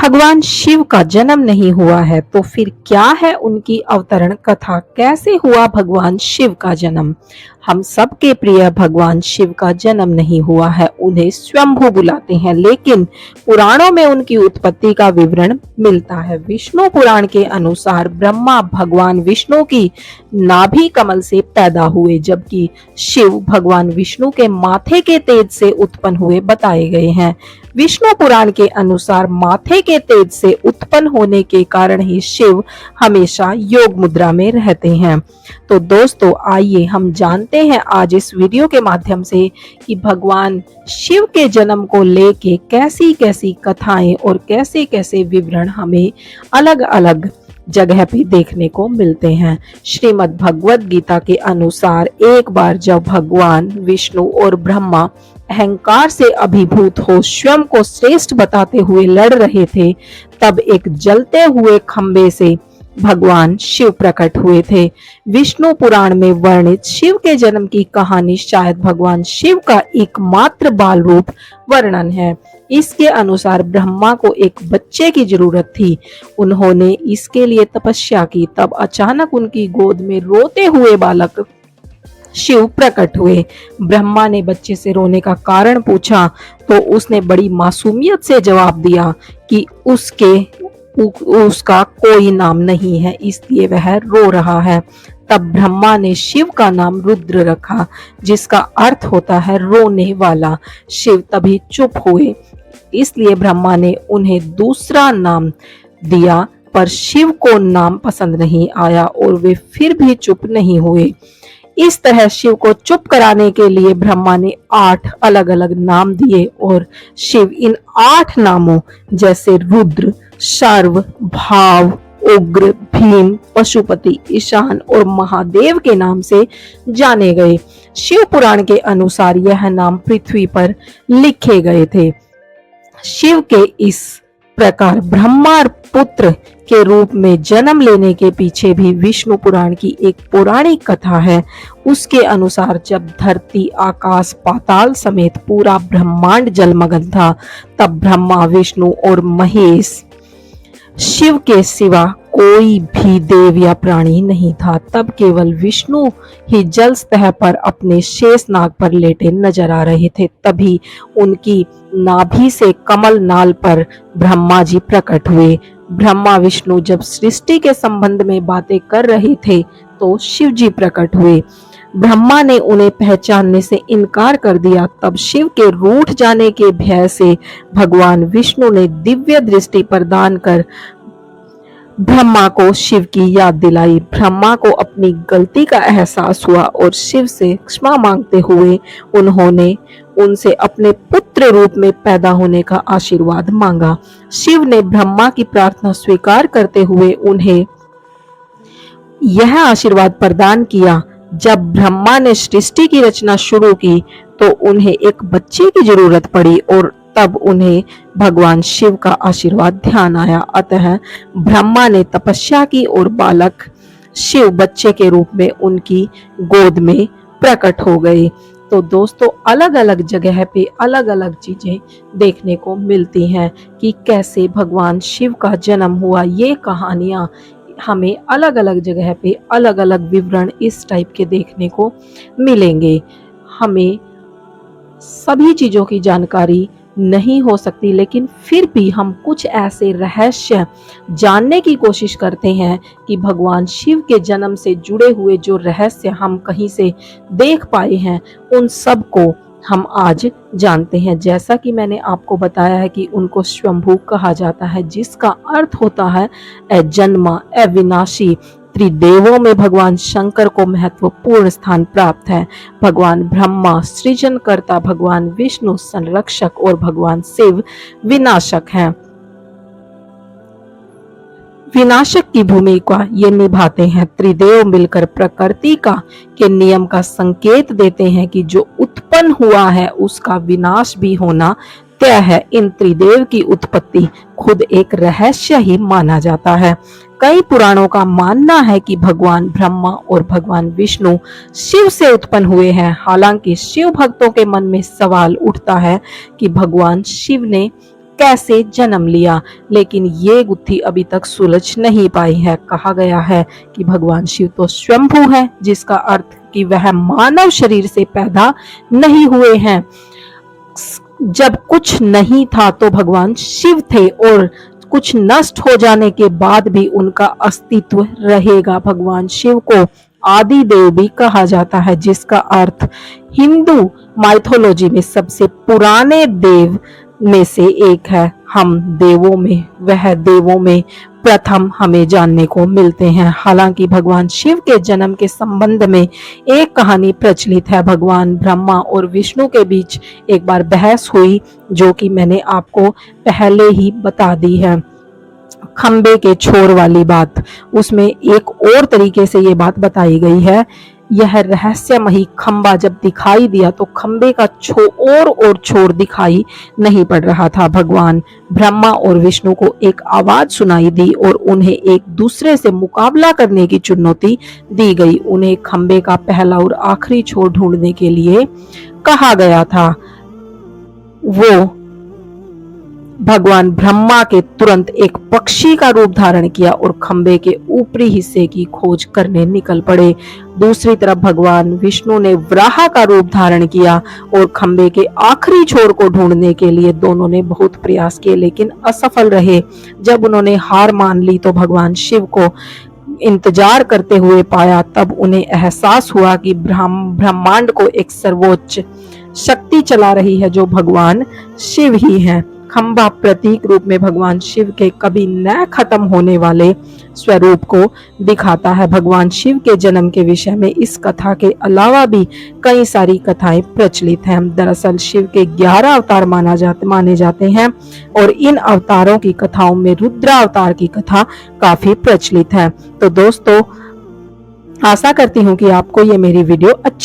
भगवान शिव का जन्म नहीं हुआ है तो फिर क्या है उनकी अवतरण कथा? कैसे हुआ भगवान शिव का जन्म? हम सबके प्रिय भगवान शिव का जन्म नहीं हुआ है, उन्हें स्वयंभू बुलाते हैं, लेकिन पुराणों में उनकी उत्पत्ति का विवरण मिलता है। विष्णु पुराण के अनुसार ब्रह्मा भगवान विष्णु की नाभि कमल से पैदा हुए, जबकि शिव भगवान विष्णु के माथे के तेज से उत्पन्न हुए बताए गए हैं। विष्णु पुराण के अनुसार माथे के तेज से उत्पन्न होने के कारण ही शिव हमेशा योग मुद्रा में रहते हैं। तो दोस्तों, आइए हम जानते हैं आज इस वीडियो के माध्यम से कि भगवान शिव के जन्म को लेके कैसी कैसी कथाएं और कैसे कैसे विवरण हमें अलग अलग जगह पे देखने को मिलते हैं। श्रीमद् भगवद गीता के अनुसार एक बार जब भगवान विष्णु और ब्रह्मा अहंकार से अभिभूत हो स्वयं को श्रेष्ठ बताते हुए लड़ रहे थे, तब एक जलते हुए खंबे से भगवान शिव प्रकट हुए थे। विष्णु पुराण में वर्णित शिव के जन्म की कहानी शायद भगवान शिव का एकमात्र बाल रूप वर्णन है। इसके अनुसार ब्रह्मा को एक बच्चे की जरूरत थी। उन्होंने इसके लिए तपस्या की, तब अचानक उनकी गोद में रोते हुए बालक शिव प्रकट हुए। ब्रह्मा ने बच्चे से रोने का कारण पूछा तो उसने बड़ी मासूमियत से जवाब दिया कि उसका कोई नाम नहीं है, इसलिए वह रो रहा है। तब ब्रह्मा ने शिव का नाम रुद्र रखा, जिसका अर्थ होता है रोने वाला। शिव तभी चुप हुए, इसलिए ब्रह्मा ने उन्हें दूसरा नाम दिया, पर शिव को नाम पसंद नहीं आया और वे फिर भी चुप नहीं हुए। इस तरह शिव को चुप कराने के लिए ब्रह्मा ने 8 अलग अलग नाम दिए और शिव इन 8 नामों जैसे रुद्र, शर्व, भाव, उग्र, भीम, पशुपति, ईशान और महादेव के नाम से जाने गए। शिव पुराण के अनुसार यह नाम पृथ्वी पर लिखे गए थे। शिव के इस प्रकार ब्रह्मा पुत्र के रूप में जन्म लेने के पीछे भी विष्णु पुराण की एक पौराणिक कथा है। उसके अनुसार जब धरती, आकाश, पाताल समेत पूरा ब्रह्मांड जलमग्न था, तब ब्रह्मा, विष्णु और महेश शिव के सिवा कोई भी देव या प्राणी नहीं था। तब केवल विष्णु ही जल सतह पर अपने शेष नाग पर लेटे नजर आ रहे थे। तभी उनकी नाभि से कमल नाल पर ब्रह्मा जी प्रकट हुए। ब्रह्मा विष्णु जब सृष्टि के संबंध में बातें कर रहे थे तो शिव जी प्रकट हुए। ब्रह्मा ने उन्हें पहचानने से इनकार कर दिया। तब शिव के रूठ जाने के भय से भगवान विष्णु ने दिव्य दृष्टि प्रदान कर ब्रह्मा को शिव की याद दिलाई। ब्रह्मा को अपनी गलती का एहसास हुआ और शिव से क्षमा मांगते हुए उन्होंने उनसे अपने पुत्र रूप में पैदा होने का आशीर्वाद मांगा। शिव ने ब्रह्मा की प्रार्थना स्वीकार करते हुए उन्हें यह आशीर्वाद प्रदान किया, जब ब्रह्मा ने सृष्टि की रचना शुरू की तो उन्हें एक बच्चे की जरूरत पड़ी और तब उन्हें भगवान शिव का आशीर्वाद ध्यान आया। अतः ब्रह्मा ने तपस्या की और बालक शिव बच्चे के रूप में उनकी गोद में प्रकट हो गए। तो दोस्तों, अलग अलग जगह पे अलग अलग चीजें देखने को मिलती हैं कि कैसे भगवान शिव का जन्म हुआ। ये कहानियां हमें अलग अलग जगह पे अलग अलग विवरण इस टाइप के देखने को मिलेंगे। हमें सभी चीजों की जानकारी नहीं हो सकती, लेकिन फिर भी हम कुछ ऐसे रहस्य जानने की कोशिश करते हैं कि भगवान शिव के जन्म से जुड़े हुए जो रहस्य हम कहीं से देख पाए हैं, उन सब को हम आज जानते हैं। जैसा कि मैंने आपको बताया है कि उनको स्वयंभू कहा जाता है, जिसका अर्थ होता है अजन्मा, अविनाशी। त्रिदेवों में भगवान शंकर को महत्वपूर्ण स्थान प्राप्त है। भगवान ब्रह्मा सृजनकर्ता, भगवान विष्णु संरक्षक और भगवान शिव विनाशक हैं। विनाशक की भूमिका ये निभाते हैं। त्रिदेव मिलकर प्रकृति का के नियम का संकेत देते हैं कि जो उत्पन्न हुआ है उसका विनाश भी होना तय है। इन त्रिदेव की उत्पत्ति खुद एक रहस्य ही माना जाता है। कई पुराणों का मानना है कि भगवान ब्रह्मा और भगवान विष्णु शिव से उत्पन्न हुए हैं। हालांकि शिव भक्तों के मन में सवाल उठता है कि भगवान शिव ने कैसे जन्म लिया, लेकिन ये गुत्थी अभी तक सुलझ नहीं पाई है। कहा गया है कि भगवान शिव तो स्वयंभू है, जिसका अर्थ कि वह मानव शरीर से पैदा नहीं हुए हैं। जब कुछ नहीं था तो भगवान शिव थे, और कुछ नष्ट हो जाने के बाद भी उनका अस्तित्व रहेगा। भगवान शिव को आदि देव भी कहा जाता है, जिसका अर्थ हिंदू माइथोलॉजी में सबसे पुराने देव में से एक है। हम देवों में, वह देवों में प्रथम हमें जानने को मिलते हैं। हालांकि भगवान शिव के जन्म के संबंध में एक कहानी प्रचलित है। भगवान ब्रह्मा और विष्णु के बीच एक बार बहस हुई, जो कि मैंने आपको पहले ही बता दी है। खंबे के छोर वाली बात, उसमें एक और तरीके से ये बात बताई गई है। यह रहस्यमयी खंबा जब दिखाई दिया तो खंबे का और छोर दिखाई नहीं पड़ रहा था। भगवान ब्रह्मा और विष्णु को एक आवाज सुनाई दी और उन्हें एक दूसरे से मुकाबला करने की चुनौती दी गई। उन्हें खंबे का पहला और आखिरी छोर ढूंढने के लिए कहा गया था। वो भगवान ब्रह्मा के तुरंत एक पक्षी का रूप धारण किया और खंबे के ऊपरी हिस्से की खोज करने निकल पड़े। दूसरी तरफ भगवान विष्णु ने वराह का रूप धारण किया और खंबे के आखिरी छोर को ढूंढने के लिए दोनों ने बहुत प्रयास किए, लेकिन असफल रहे। जब उन्होंने हार मान ली तो भगवान शिव को इंतजार करते हुए पाया, तब उन्हें एहसास हुआ कि ब्रह्मांड को एक सर्वोच्च शक्ति चला रही है, जो भगवान शिव ही है। खंबा प्रतीक रूप में भगवान शिव के कभी न खत्म होने वाले स्वरूप को दिखाता है। भगवान शिव के जन्म के विषय में इस कथा के अलावा भी कई सारी कथाएं प्रचलित हैं। दरअसल शिव के 11 अवतार माने जाते हैं, और इन अवतारों की कथाओं में रुद्रावतार की कथा काफी प्रचलित है। तो दोस्तों, आशा करती हूँ कि आपको ये मेरी वीडियो अच्छी